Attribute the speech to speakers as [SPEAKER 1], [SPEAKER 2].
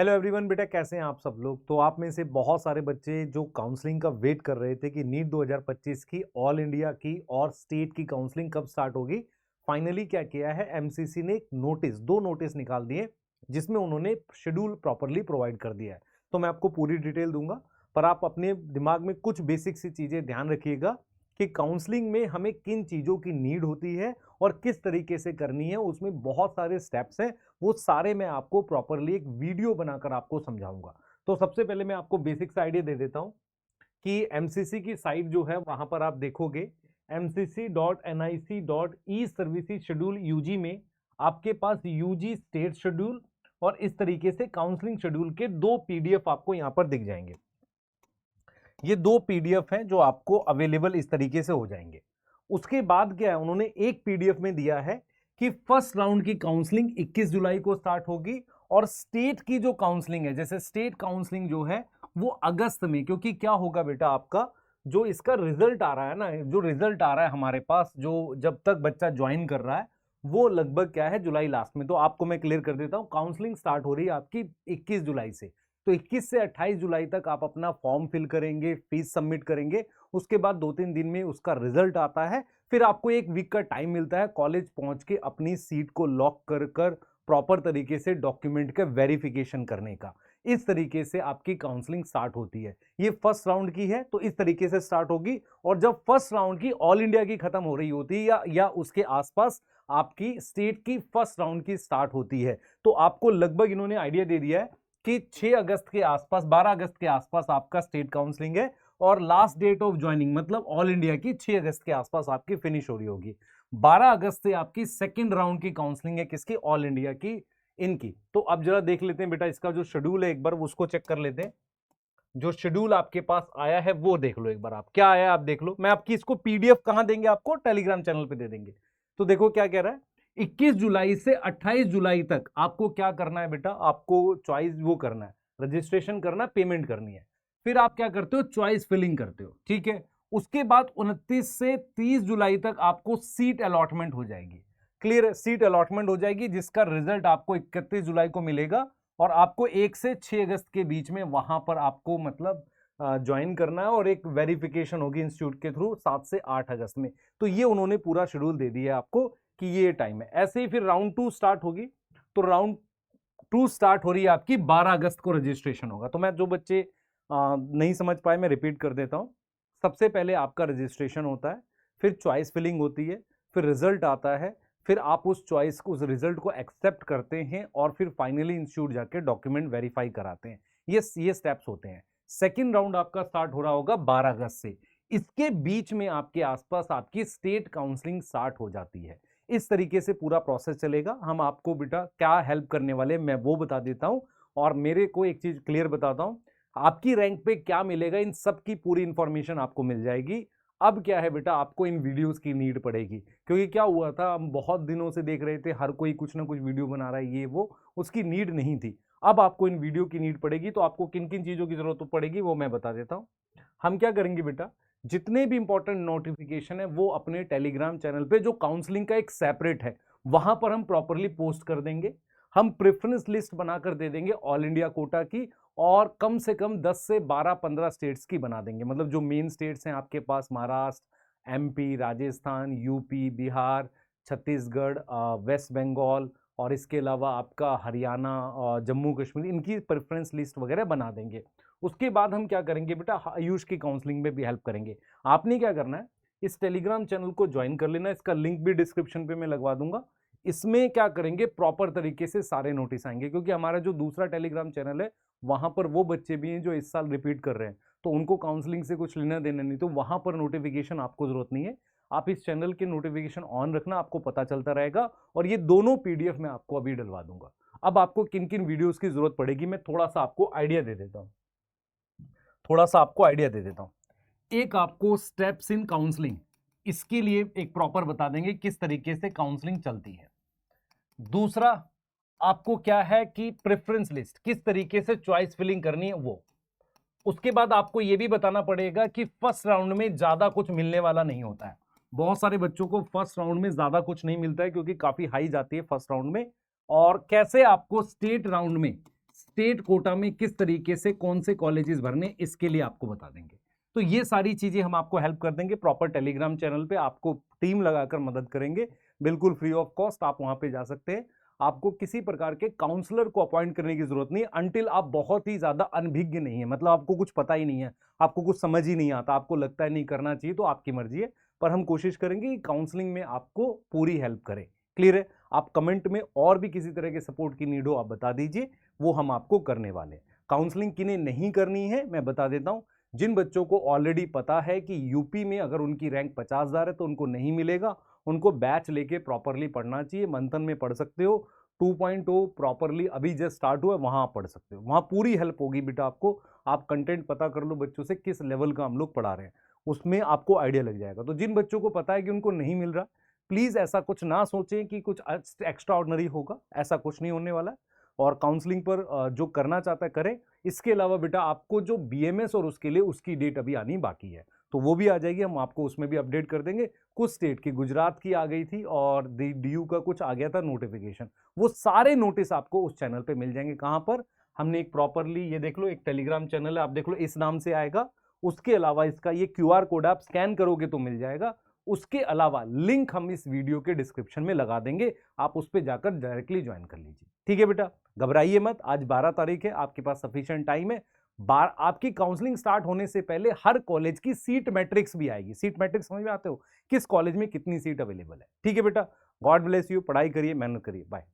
[SPEAKER 1] Hello everyone, बेटा कैसे हैं आप सब लोग। तो आप में से बहुत सारे बच्चे जो काउंसलिंग का वेट कर रहे थे कि नीट 2025 की ऑल इंडिया की और स्टेट की काउंसलिंग कब स्टार्ट होगी। फाइनली क्या किया है, एमसीसी ने एक नोटिस, दो नोटिस निकाल दिए जिसमें उन्होंने शेड्यूल प्रॉपरली प्रोवाइड कर दिया है। तो मैं आपको पूरी डिटेल दूंगा, पर आप अपने दिमाग में कुछ बेसिक सी चीजें ध्यान रखिएगा कि काउंसलिंग में हमें किन चीजों की नीड होती है और किस तरीके से करनी है। उसमें बहुत सारे स्टेप्स हैं, वो सारे मैं आपको प्रॉपरली एक वीडियो बनाकर आपको समझाऊंगा। तो सबसे पहले मैं आपको बेसिक सा आइडिया दे देता हूं कि एमसीसी की साइट जो है वहां पर आप देखोगे mcc.nic.e सर्विसेज शेड्यूल यूजी में आपके पास यूजी स्टेट शेड्यूल और इस तरीके से काउंसलिंग शेड्यूल के दो पीडीएफ आपको यहां पर दिख जाएंगे। ये दो पीडीएफ हैं जो आपको अवेलेबल इस तरीके से हो जाएंगे। उसके बाद क्या है, उन्होंने एक पीडीएफ में दिया है कि फर्स्ट राउंड की काउंसलिंग 21 जुलाई को स्टार्ट होगी और स्टेट की जो काउंसलिंग है, जैसे स्टेट काउंसलिंग जो है वो अगस्त में, क्योंकि क्या होगा बेटा, आपका जो इसका रिजल्ट आ रहा है ना, जो रिजल्ट आ रहा है हमारे पास, जो जब तक बच्चा ज्वाइन कर रहा है वो लगभग क्या है, जुलाई लास्ट में। तो आपको मैं क्लियर कर देता हूं, काउंसलिंग स्टार्ट हो रही है आपकी 21 जुलाई से। तो 21 से 28 जुलाई तक आप अपना फॉर्म फिल करेंगे, फीस सबमिट करेंगे। उसके बाद 2-3 दिन में उसका रिजल्ट आता है। फिर आपको एक वीक का टाइम मिलता है कॉलेज पहुंच के अपनी सीट को लॉक कर कर प्रॉपर तरीके से डॉक्यूमेंट का वेरिफिकेशन करने का। इस तरीके से आपकी काउंसलिंग स्टार्ट होती है। ये फर्स्ट राउंड की है तो इस तरीके से स्टार्ट होगी। और जब फर्स्ट राउंड की ऑल इंडिया की खत्म हो रही होती है या उसके आसपास आपकी स्टेट की फर्स्ट राउंड की स्टार्ट होती है, तो आपको लगभग इन्होंने आइडिया दे दिया है कि 6 अगस्त के आसपास, 12 अगस्त के आसपास आपका स्टेट काउंसलिंग है और लास्ट डेट ऑफ ज्वाइनिंग मतलब ऑल इंडिया की 6 अगस्त के आसपास आपकी फिनिश हो रही होगी। 12 अगस्त से आपकी सेकंड राउंड की काउंसलिंग है, किसकी, ऑल इंडिया की, इनकी। तो अब जरा देख लेते हैं बेटा इसका जो शेड्यूल है, एक बार उसको चेक कर लेते हैं। जो शेड्यूल आपके पास आया है वो देख लो एक बार, आप क्या आया है आप देख लो। मैं आपकी इसको पीडीएफ कहां देंगे, आपको टेलीग्राम चैनल पे दे देंगे। तो देखो क्या कह रहा है, 21 जुलाई से 28 जुलाई तक आपको क्या करना है बेटा, आपको चॉइस वो करना है, रजिस्ट्रेशन करना है, पेमेंट करनी है। फिर आप क्या करते हो, चॉइस फिलिंग करते हो, ठीक है। उसके बाद 29 से 30 जुलाई तक आपको सीट अलॉटमेंट हो जाएगी। क्लियर है, सीट अलॉटमेंट हो जाएगी जिसका रिजल्ट आपको 31 जुलाई को मिलेगा और आपको 1 से 6 अगस्त के बीच में वहां पर आपको मतलब ज्वाइन करना है और एक वेरिफिकेशन होगी इंस्टीट्यूट के थ्रू 7 से 8 अगस्त में। तो ये उन्होंने पूरा शेड्यूल दे दिया है आपको कि ये टाइम है। ऐसे ही फिर राउंड 2 स्टार्ट होगी। तो राउंड 2 स्टार्ट हो रही है आपकी 12 अगस्त को रजिस्ट्रेशन होगा। तो मैं जो बच्चे नहीं समझ पाए मैं रिपीट कर देता हूं। सबसे पहले आपका रजिस्ट्रेशन होता है, फिर चॉइस फिलिंग होती है, फिर रिजल्ट आता है, फिर आप उस चॉइस को, उस रिजल्ट को एक्सेप्ट करते हैं और फिर फाइनली इंस्टीट्यूट जाके डॉक्यूमेंट वेरीफाई कराते हैं। ये स्टेप्स होते हैं। सेकंड राउंड आपका स्टार्ट हो रहा होगा 12 अगस्त से। इसके बीच में आपके आसपास आपकी स्टेट काउंसलिंग स्टार्ट हो जाती है। इस तरीके से पूरा प्रोसेस चलेगा। हम आपको बेटा क्या हेल्प करने वाले मैं वो बता देता हूं और मेरे को एक चीज क्लियर बताता हूं, आपकी रैंक पे क्या मिलेगा इन सब की पूरी इंफॉर्मेशन आपको मिल जाएगी। अब क्या है बेटा, आपको इन वीडियोस की नीड पड़ेगी, क्योंकि क्या हुआ था, हम बहुत दिनों से देख रहे थे हर कोई कुछ ना कुछ वीडियो बना रहा है, ये वो, उसकी नीड नहीं थी। अब आपको इन वीडियो की नीड पड़ेगी। तो आपको किन किन चीजों की जरूरत पड़ेगी वो मैं बता देता हूं। हम क्या करेंगे बेटा, जितने भी इंपॉर्टेंट नोटिफिकेशन है वो अपने टेलीग्राम चैनल पे, जो काउंसलिंग का एक सेपरेट है, वहां पर हम प्रॉपरली पोस्ट कर देंगे। हम प्रेफरेंस लिस्ट बनाकर दे देंगे ऑल इंडिया कोटा की, और कम से कम 10 से 12-15 स्टेट्स की बना देंगे। मतलब जो मेन स्टेट्स हैं आपके पास, Maharashtra, MP, Rajasthan, UP, Bihar, Chhattisgarh, West Bengal और इसके अलावा आपका हरियाणा और जम्मू कश्मीर, इनकी प्रेफरेंस लिस्ट वगैरह बना देंगे। उसके बाद हम क्या करेंगे बेटा, आयुष की काउंसलिंग में भी हेल्प करेंगे। आपने क्या करना है, इस टेलीग्राम चैनल को ज्वाइन कर लेना, इसका लिंक भी डिस्क्रिप्शन पे मैं लगवा दूंगा। इसमें क्या करेंगे, प्रॉपर तरीके से सारे नोटिस आएंगे, क्योंकि हमारा जो दूसरा टेलीग्राम चैनल है वहां पर वो बच्चे भी हैं जो इस साल रिपीट कर रहे हैं, तो उनको काउंसलिंग से कुछ लेना देना नहीं, तो वहां पर नोटिफिकेशन आपको जरूरत नहीं है। आप इस चैनल के नोटिफिकेशन ऑन रखना, आपको पता चलता रहेगा। और ये दोनों पीडीएफ मैं आपको अभी डलवा दूंगा। अब आपको किन किन वीडियोस की जरूरत पड़ेगी मैं थोड़ा सा आपको आइडिया दे देता हूं, एक आपको स्टेप्स इन काउंसलिंग, इसके लिए एक प्रॉपर बता देंगे किस तरीके से काउंसलिंग चलती है। दूसरा आपको क्या है कि प्रेफरेंस लिस्ट, किस तरीके से चॉइस फिलिंग करनी है वो। उसके बाद आपको यह भी बताना पड़ेगा कि फर्स्ट राउंड में ज्यादा कुछ मिलने वाला नहीं होता है। बहुत सारे बच्चों को फर्स्ट राउंड में ज्यादा कुछ नहीं मिलता है क्योंकि काफी हाई जाती है फर्स्ट राउंड में। और कैसे आपको स्टेट राउंड में स्टेट कोटा में किस तरीके से कौन से कॉलेजेस भरने, इसके लिए आपको बता देंगे। तो ये सारी चीजें हम आपको हेल्प कर देंगे प्रॉपर टेलीग्राम चैनल पे, आपको टीम लगाकर मदद करेंगे, बिल्कुल फ्री ऑफ कॉस्ट। आप वहां पे जा सकते हैं। आपको किसी प्रकार के काउंसलर को अपॉइंट करने की जरूरत नहीं, अनटिल आप बहुत ही ज्यादा अनभिज्ञ नहीं है, मतलब आपको कुछ पता ही नहीं है, आपको कुछ समझ ही नहीं आता, आपको लगता है नहीं करना चाहिए, तो आपकी मर्जी है। पर हम कोशिश करेंगे कि काउंसलिंग में आपको पूरी हेल्प करें। क्लियर है? आप कमेंट में और भी किसी तरह के सपोर्ट की नीड हो आप बता दीजिए, वो हम आपको करने वाले हैं। काउंसलिंग किन्हें नहीं करनी है मैं बता देता हूं। जिन बच्चों को ऑलरेडी पता है कि यूपी में अगर उनकी रैंक 50,000 है तो उनको नहीं मिलेगा, उनको बैच लेके प्रॉपरली पढ़ना चाहिए। मंथन में पढ़ सकते हो, 2.0 प्रॉपरली अभी जस्ट स्टार्ट हुआ है, वहां आप पढ़ सकते हो, वहां पूरी हेल्प होगी बेटा आपको। आप कंटेंट पता कर लो बच्चों से किस लेवल का हम लोग पढ़ा रहे हैं, उसमें आपको आइडिया लग जाएगा। तो जिन बच्चों को पता है कि उनको नहीं मिल रहा, प्लीज ऐसा कुछ ना सोचें कि कुछ एक्स्ट्रा ऑर्डिनरी होगा, ऐसा कुछ नहीं होने वाला है। और काउंसलिंग पर जो करना चाहता है करे। इसके अलावा बेटा आपको जो बीएमएस और उसके लिए उसकी डेट अभी आनी बाकी है, तो वो भी आ जाएगी, हम आपको उसमें भी अपडेट कर देंगे। कुछ स्टेट की, गुजरात की आ गई थी और डीयू का कुछ आ गया था नोटिफिकेशन, वो सारे नोटिस आपको उस चैनल पे मिल जाएंगे। कहां पर? हमने एक प्रॉपरली, ये देख लो, एक टेलीग्राम चैनल है, आप देख लो, इस नाम से आएगा। उसके अलावा इसका ये क्यूआर कोड आप स्कैन करोगे तो मिल जाएगा। उसके अलावा लिंक हम इस वीडियो के डिस्क्रिप्शन में लगा देंगे, आप उस पर जाकर डायरेक्टली ज्वाइन कर लीजिए। ठीक है बेटा, घबराइए मत, आज 12 तारीख है, आपके पास सफिशिएंट टाइम है। आपकी काउंसलिंग स्टार्ट होने से पहले हर कॉलेज की सीट मैट्रिक्स भी आएगी। सीट मैट्रिक्स समझ में आते हो? किस कॉलेज में कितनी सीट अवेलेबल है। ठीक है बेटा, गॉड ब्लेस यू, पढ़ाई करिए, मेहनत करिए, बाय।